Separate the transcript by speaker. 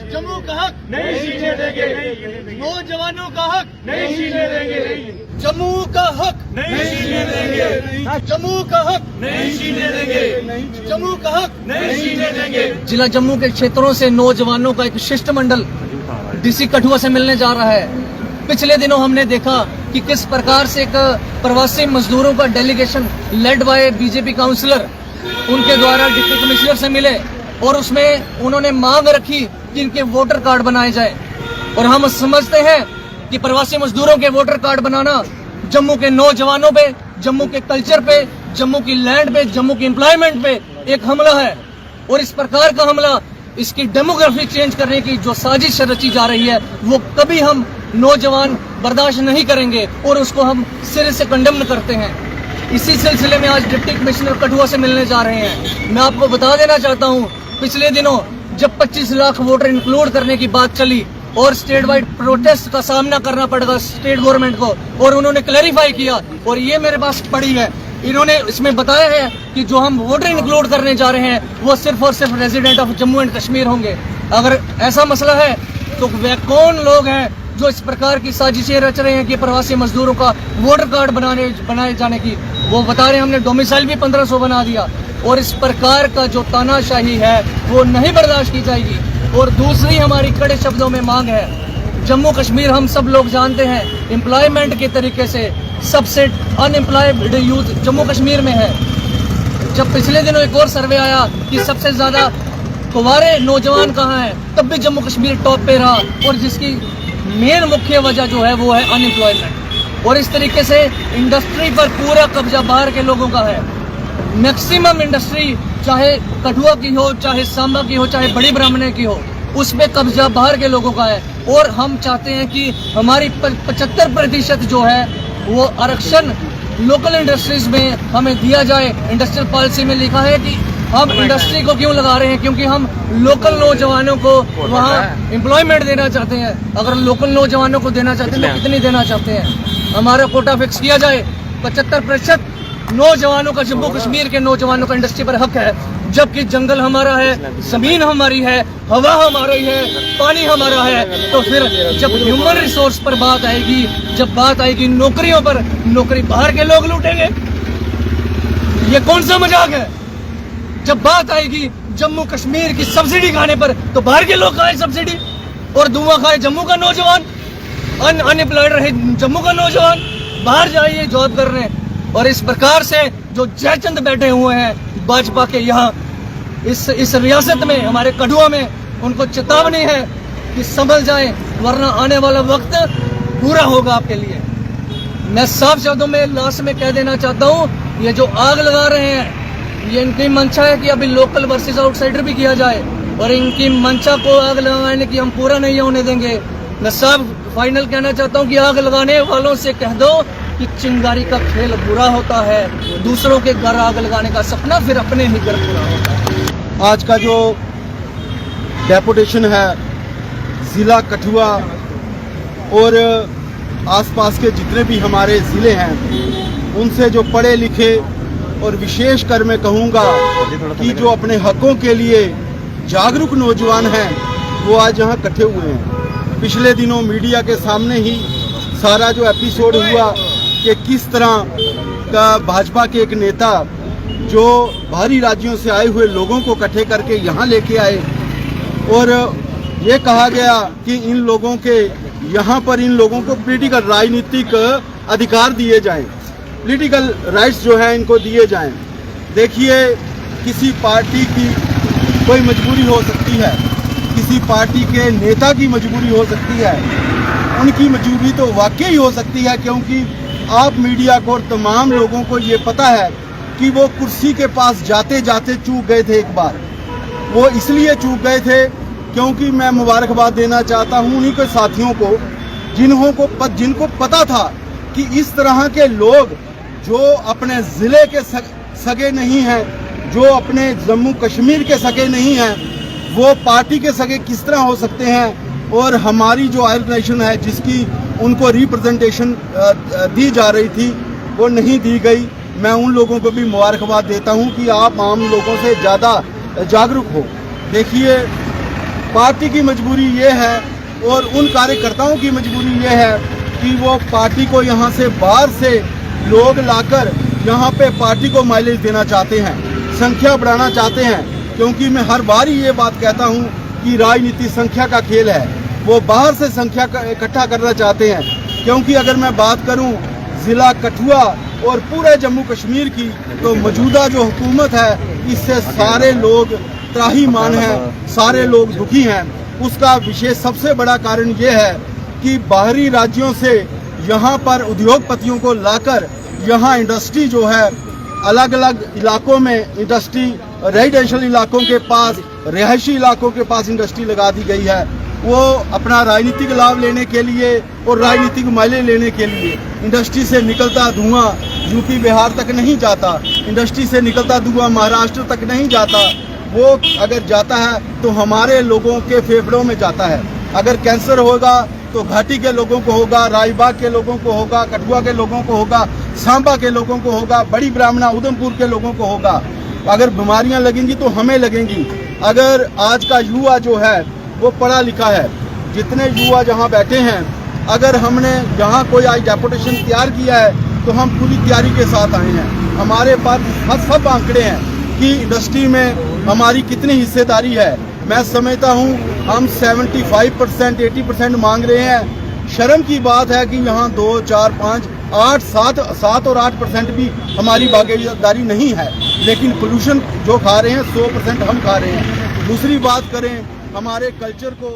Speaker 1: जम्मू का हक
Speaker 2: नहीं छीनने देंगे, नहीं
Speaker 1: नौजवानों का हक
Speaker 2: नहीं छीनने देंगे,
Speaker 1: जम्मू का हक
Speaker 2: नहीं छीनने देंगे,
Speaker 1: जम्मू का हक
Speaker 2: नहीं छीनने देंगे,
Speaker 1: जम्मू का हक
Speaker 2: नहीं छीनने देंगे।
Speaker 1: जिला जम्मू के क्षेत्रों से नौजवानों का एक शिष्टमंडल डीसी कठुआ से मिलने जा रहा है। पिछले दिनों हमने देखा कि किस प्रकार से एक प्रवासी मजदूरों का delegation led by BJP councillor उनके द्वारा डिप्टी कमिश्नर से मिले और उसमें उन्होंने मांग रखी कि इनके वोटर कार्ड बनाए जाए। और हम समझते हैं कि प्रवासी मजदूरों के वोटर कार्ड बनाना जम्मू के नौजवानों पे, जम्मू के कल्चर पे, जम्मू की लैंड पे, जम्मू की एम्प्लॉयमेंट पे एक हमला है। और इस प्रकार का हमला, इसकी डेमोग्राफी चेंज करने की जो साजिश रची जा रही है, वो कभी हम नौजवान बर्दाश्त नहीं करेंगे और उसको हम सिरे से कंडेम करते हैं। इसी सिलसिले में आज डिप्टी कमिश्नर कठुआ से मिलने जा रहे हैं। मैं आपको बता देना चाहता हूं, पिछले दिनों जब 25 लाख वोटर इंक्लूड करने की बात चली और स्टेट वाइड प्रोटेस्ट का सामना करना पड़ेगा स्टेट गवर्नमेंट को, और उन्होंने क्लैरिफाई किया और ये मेरे पास पड़ी है, इन्होंने इसमें बताया है कि जो हम वोटर इंक्लूड करने जा रहे हैं वो सिर्फ और सिर्फ resident of Jammu and Kashmir होंगे। अगर ऐसा मसला है तो वे कौन लोग हैं जो इस प्रकार की साजिशें रच रहे हैं कि प्रवासी मजदूरों का वोटर कार्ड बनाए जाने की? वो बता रहे हैं हमने डोमिसाइल भी 1500 बना दिया। और इस प्रकार का जो तानाशाही है वो नहीं बर्दाश्त की जाएगी। और दूसरी हमारी कड़े शब्दों में मांग है, जम्मू कश्मीर हम सब लोग जानते हैं एम्प्लॉयमेंट के तरीके से सबसे अनएम्प्लॉयड यूथ जम्मू कश्मीर में है। जब पिछले दिनों एक और सर्वे आया कि सबसे ज्यादा कुंवारे नौजवान कहाँ हैं, तब भी जम्मू कश्मीर टॉप पे रहा। और जिसकी मेन मुख्य वजह जो है वो है अनएम्प्लॉयमेंट। और इस तरीके से इंडस्ट्री पर पूरा कब्जा बाहर के लोगों का है। मैक्सिमम इंडस्ट्री चाहे कठुआ की हो, चाहे सांबा की हो, चाहे बड़ी ब्राह्मणे की हो, उसमें कब्जा बाहर के लोगों का है। और हम चाहते हैं कि हमारी 75% जो है वो आरक्षण लोकल इंडस्ट्रीज में हमें दिया जाए। इंडस्ट्रियल पॉलिसी में लिखा है कि हम इंडस्ट्री को क्यों लगा रहे हैं, क्योंकि हम लोकल नौजवानों को वहाँ एम्प्लॉयमेंट देना चाहते हैं। अगर लोकल नौजवानों को देना चाहते हैं तो कितनी देना चाहते हैं? हमारा कोटा फिक्स किया जाए। 75% नौजवानों का, जम्मू कश्मीर के नौजवानों का इंडस्ट्री पर हक है, जबकि जंगल हमारा है, जमीन हमारी है, हवा हमारी है, पानी हमारा है। तो फिर जब ह्यूमन रिसोर्स पर बात आएगी, जब बात आएगी नौकरियों पर, नौकरी बाहर के लोग लूटेंगे। ये कौन सा मजाक है? जब बात आएगी जम्मू कश्मीर की सब्सिडी खाने पर, तो बाहर के लोग खाए सब्सिडी और धुआं खाए जम्मू का नौजवान, अनएम्प्लॉयड रहे जम्मू का नौजवान, बाहर जाइए जॉब कर रहे हैं। और इस प्रकार से जो जयचंद बैठे हुए हैं भाजपा के यहाँ इस रियासत में, हमारे कठुआ में, उनको चेतावनी है कि समझ जाएं, वरना आने वाला वक्त बुरा होगा आपके लिए। मैं साफ शब्दों में लास्ट में कह देना चाहता हूँ, ये जो आग लगा रहे हैं, ये इनकी मंशा है कि अभी लोकल वर्सेस आउटसाइडर भी किया जाए, और इनकी मंशा को आग लगाने की हम पूरा नहीं होने देंगे। मैं साफ फाइनल कहना चाहता हूँ कि आग लगाने वालों से कह दो कि चिंगारी का खेल बुरा होता है, दूसरों के घर आग लगाने का सपना फिर अपने ही घर पूरा होता है।
Speaker 3: आज का जो डेपुटेशन है ज़िला कठुआ और आसपास के जितने भी हमारे ज़िले हैं, उनसे जो पढ़े लिखे और विशेषकर मैं कहूँगा कि जो अपने हकों के लिए जागरूक नौजवान हैं, वो आज यहाँ इकट्ठे हुए हैं। पिछले दिनों मीडिया के सामने ही सारा जो एपिसोड हुआ कि किस तरह का भाजपा के एक नेता जो बाहरी राज्यों से आए हुए लोगों को इकट्ठे करके यहाँ लेके आए और ये कहा गया कि इन लोगों के यहाँ पर इन लोगों को पॉलिटिकल राजनीतिक अधिकार दिए जाएं, पॉलिटिकल राइट्स जो है इनको दिए जाएं। देखिए, किसी पार्टी की कोई मजबूरी हो सकती है, किसी पार्टी के नेता की मजबूरी हो सकती है, उनकी मजबूरी तो वाकई हो सकती है, क्योंकि आप मीडिया को और तमाम लोगों को ये पता है कि वो कुर्सी के पास जाते जाते चूक गए थे। एक बार वो इसलिए चूक गए थे क्योंकि मैं मुबारकबाद देना चाहता हूँ उन्हीं के साथियों को जिनको पता था कि इस तरह के लोग जो अपने ज़िले के सगे नहीं हैं, जो अपने जम्मू कश्मीर के सगे नहीं हैं, वो पार्टी के सगे किस तरह हो सकते हैं। और हमारी जो ऑर्गेनाइजेशन है जिसकी उनको रिप्रेजेंटेशन दी जा रही थी वो नहीं दी गई। मैं उन लोगों को भी मुबारकबाद देता हूं कि आप आम लोगों से ज़्यादा जागरूक हो। देखिए, पार्टी की मजबूरी ये है और उन कार्यकर्ताओं की मजबूरी ये है कि वो पार्टी को यहाँ से बाहर से लोग लाकर यहाँ पे पार्टी को माइलेज देना चाहते हैं, संख्या बढ़ाना चाहते हैं। क्योंकि मैं हर बार ही ये बात कहता हूँ कि राजनीति संख्या का खेल है। वो बाहर से संख्या इकट्ठा करना चाहते हैं। क्योंकि अगर मैं बात करूँ ज़िला कठुआ और पूरे जम्मू कश्मीर की, तो मौजूदा जो हुकूमत है इससे सारे लोग त्राहीमाम हैं, सारे लोग दुखी हैं। उसका विशेष सबसे बड़ा कारण ये है कि बाहरी राज्यों से यहाँ पर उद्योगपतियों को लाकर यहाँ इंडस्ट्री जो है अलग अलग इलाकों में इंडस्ट्री, रेजिडेंशियल इलाकों के पास, रिहायशी इलाकों के पास इंडस्ट्री लगा दी गई है। वो अपना राजनीतिक लाभ लेने के लिए और राजनीतिक माइलेज लेने के लिए इंडस्ट्री से निकलता धुआं यूपी बिहार तक नहीं जाता, इंडस्ट्री से निकलता धुआं महाराष्ट्र तक नहीं जाता। वो अगर जाता है तो हमारे लोगों के फेफड़ों में जाता है। अगर कैंसर होगा तो घाटी के लोगों को होगा, राजबाग के लोगों को होगा, कठुआ के लोगों को होगा, सांबा के लोगों को होगा, बड़ी ब्राह्मणा उधमपुर के लोगों को होगा। अगर बीमारियां लगेंगी तो हमें लगेंगी। अगर आज का युवा जो है वो पढ़ा लिखा है, जितने युवा जहाँ बैठे हैं, अगर हमने यहाँ कोई आज डेपुटेशन तैयार किया है तो हम पूरी तैयारी के साथ आए हैं। हमारे पास सब आंकड़े हैं कि इंडस्ट्री में हमारी कितनी हिस्सेदारी है। मैं समझता हूँ हम 75%, 80% मांग रहे हैं। शर्म की बात है कि यहाँ 2, 4, 5, 8, 7 और 8% भी हमारी भागीदारी नहीं है। लेकिन पोल्यूशन जो खा रहे हैं 100% हम खा रहे हैं। दूसरी बात करें हमारे कल्चर को